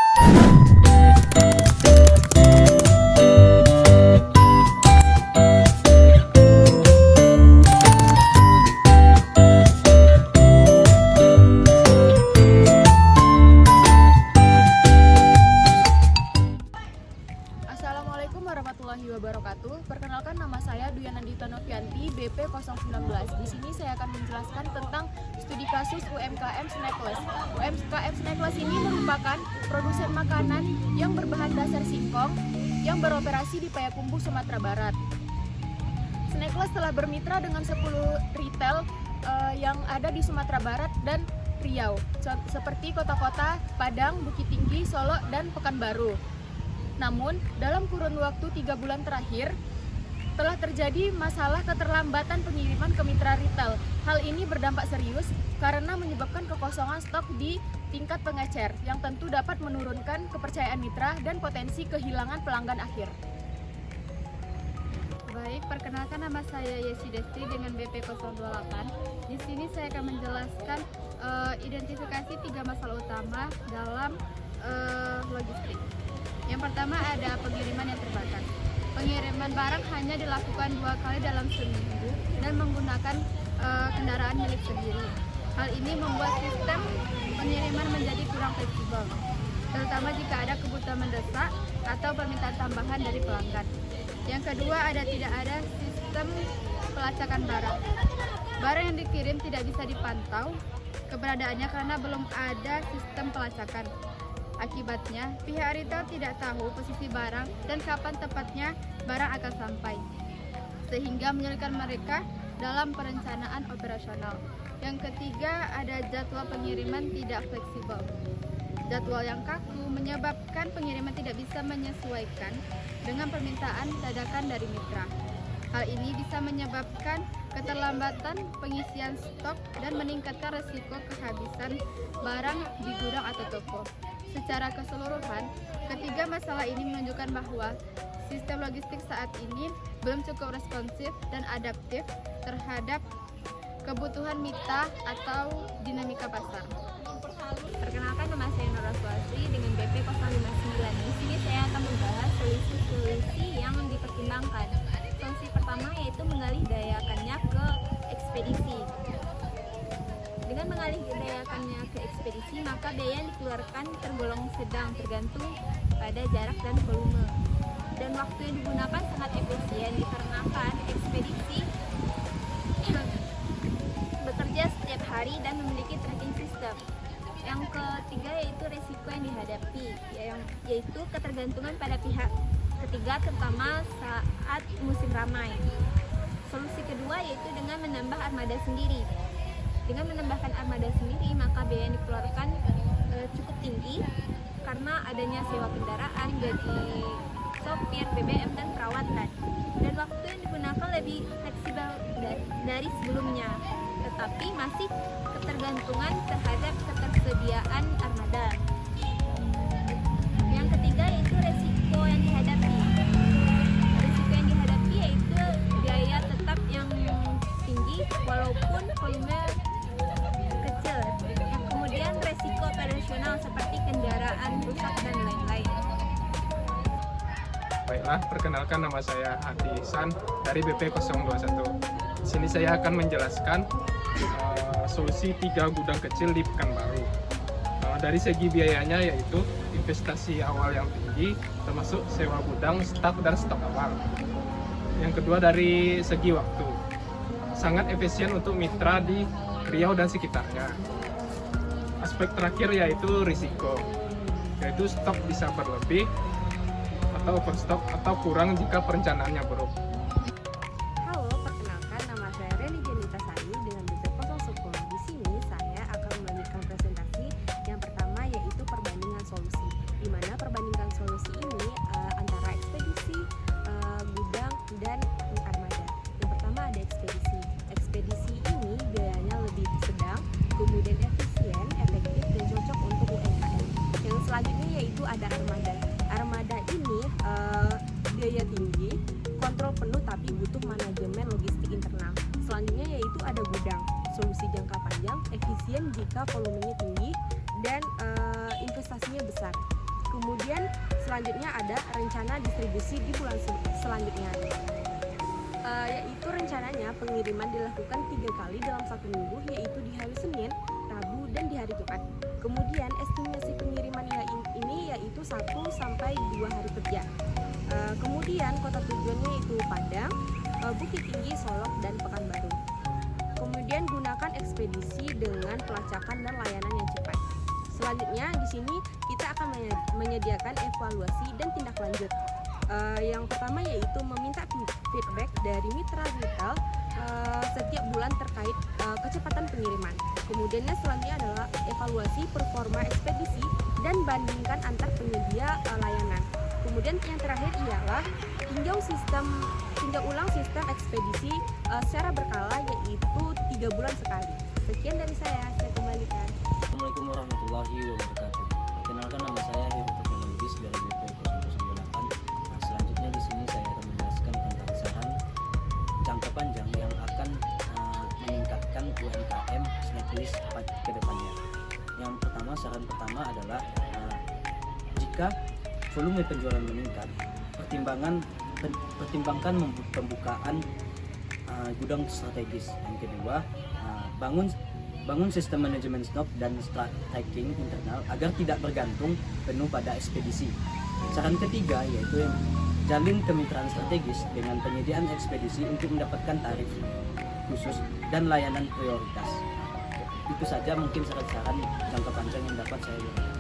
Assalamualaikum warahmatullahi wabarakatuh. Perkenalkan, nama saya Duyana Dita Novianti, BP 019. Di sini saya akan menjelaskan tentang studi kasus UMKM Snackless. UMKM Snackless ini merupakan produsen makanan yang berbahan dasar singkong yang beroperasi di Payakumbuh, Sumatera Barat. Snackless telah bermitra dengan 10 retail yang ada di Sumatera Barat dan Riau, seperti kota-kota Padang, Bukit Tinggi, Solo, dan Pekanbaru. Namun, dalam kurun waktu 3 bulan terakhir, telah terjadi masalah keterlambatan pengiriman ke mitra retail. Hal ini berdampak serius karena menyebabkan kekosongan stok di tingkat pengecer, yang tentu dapat menurunkan kepercayaan mitra dan potensi kehilangan pelanggan akhir. Baik, perkenalkan, nama saya Yesi Desti dengan BP 028. Di sini saya akan menjelaskan identifikasi 3 masalah utama dalam logistik. Yang pertama ada pengiriman yang terbatas. Pengiriman barang hanya dilakukan 2 kali dalam seminggu dan menggunakan kendaraan milik sendiri. Hal ini membuat sistem pengiriman menjadi kurang fleksibel, terutama jika ada kebutuhan mendesak atau permintaan tambahan dari pelanggan. Yang kedua, tidak ada sistem pelacakan barang. Barang yang dikirim tidak bisa dipantau keberadaannya karena belum ada sistem pelacakan. Akibatnya, pihak retail tidak tahu posisi barang dan kapan tepatnya barang akan sampai, sehingga menyulitkan mereka dalam perencanaan operasional. Yang ketiga, ada jadwal pengiriman tidak fleksibel. Jadwal yang kaku menyebabkan pengiriman tidak bisa menyesuaikan dengan permintaan dadakan dari mitra. Hal ini bisa menyebabkan keterlambatan pengisian stok dan meningkatkan resiko kehabisan barang di gudang atau toko. Secara keseluruhan, ketiga masalah ini menunjukkan bahwa sistem logistik saat ini belum cukup responsif dan adaptif terhadap kebutuhan mitra atau dinamika pasar. Perkenalkan, nama saya Nora Suasri dengan BP 059. Di sini saya akan membahas solusi-solusi yang dipertimbangkan. Solusi pertama yaitu mengalih dayakannya ke ekspedisi. Dengan mengalih dayakannya ke ekspedisi, maka biaya yang dikeluarkan tergolong sedang, tergantung pada jarak dan volume. Dan waktu yang digunakan sangat efisien dikarenakan ekspedisi bekerja setiap hari dan memiliki tracking system. Yang ketiga yaitu resiko yang dihadapi, yaitu ketergantungan pada pihak ketiga, terutama saat musim ramai. Solusi kedua yaitu dengan menambah armada sendiri. Dengan menambahkan armada sendiri, maka biaya yang dikeluarkan cukup tinggi karena adanya sewa kendaraan, gaji sopir, BBM, dan perawatan. Dan waktu yang digunakan lebih fleksibel dari sebelumnya, tetapi masih ketergantungan terhadap ketersediaan armada. Yang ketiga yaitu resiko yang dihadapi. Resiko yang dihadapi yaitu biaya tetap yang tinggi walaupun volume kecil. Yang kemudian resiko operasional seperti kendaraan rusak dan lain-lain. Baiklah, perkenalkan, nama saya Hadi Ihsan dari BP 021. Di sini saya akan menjelaskan solusi 3 gudang kecil di Pekanbaru. Dari segi biayanya yaitu investasi awal yang tinggi, termasuk sewa gudang, staf, dan stok awal. Yang kedua, dari segi waktu, sangat efisien untuk mitra di Riau dan sekitarnya. Aspek terakhir yaitu risiko, yaitu stok bisa berlebih atau overstock atau kurang jika perencanaannya buruk. Halo, perkenalkan, nama saya Reni Jenita Sari dengan BP 010. Di sini saya akan melanjutkan presentasi yang pertama yaitu perbandingan solusi. Di mana perbandingan solusi ini antara ekspedisi, gudang, dan armada. Yang pertama ada ekspedisi. Ekspedisi ini biayanya lebih sedang, kemudian efisien, efektif, dan cocok untuk UMKM. Yang selanjutnya yaitu ada armada. Armada ini biaya tinggi, kontrol penuh, tapi butuh manajemen logistik internal. Selanjutnya yaitu ada gudang, solusi jangka panjang, efisien jika volumenya tinggi dan investasinya besar. Kemudian selanjutnya ada rencana distribusi di bulan selanjutnya. Yaitu rencananya pengiriman dilakukan 3 kali dalam 1 minggu, yaitu di hari Senin, Rabu, dan di hari Jumat. Kemudian estimasi pengiriman ini yaitu 1 sampai 2 hari kerja. Kemudian kota tujuannya itu Padang, Bukit Tinggi, Solok, dan Pekanbaru. Kemudian gunakan ekspedisi dengan pelacakan dan layanan yang cepat. Selanjutnya di sini kita akan menyediakan evaluasi dan tindak lanjut. Yang pertama yaitu meminta feedback dari mitra retail setiap bulan terkait kecepatan pengiriman. Kemudian selanjutnya adalah evaluasi performa ekspedisi dan bandingkan antar penyedia layanan. Kemudian yang terakhir ialah tinjau ulang sistem ekspedisi secara berkala, yaitu 3 bulan sekali. Sekian dari saya kembalikan. Assalamualaikum warahmatullahi wabarakatuh. Perkenalkan, nama saya Heru Teknologis dari BP 008. Selanjutnya di sini saya akan menjelaskan tentang saran jangka panjang yang akan meningkatkan UMKM Snacklist ke depannya. Yang pertama, saran pertama adalah jika volume penjualan meningkat, pertimbangkan pembukaan gudang strategis. Yang kedua, bangun sistem manajemen stok dan tracking internal agar tidak bergantung penuh pada ekspedisi. Saran ketiga yaitu jalin kemitraan strategis dengan penyediaan ekspedisi untuk mendapatkan tarif khusus dan layanan prioritas. Itu saja mungkin saran-saran jangka panjang yang dapat saya berikan.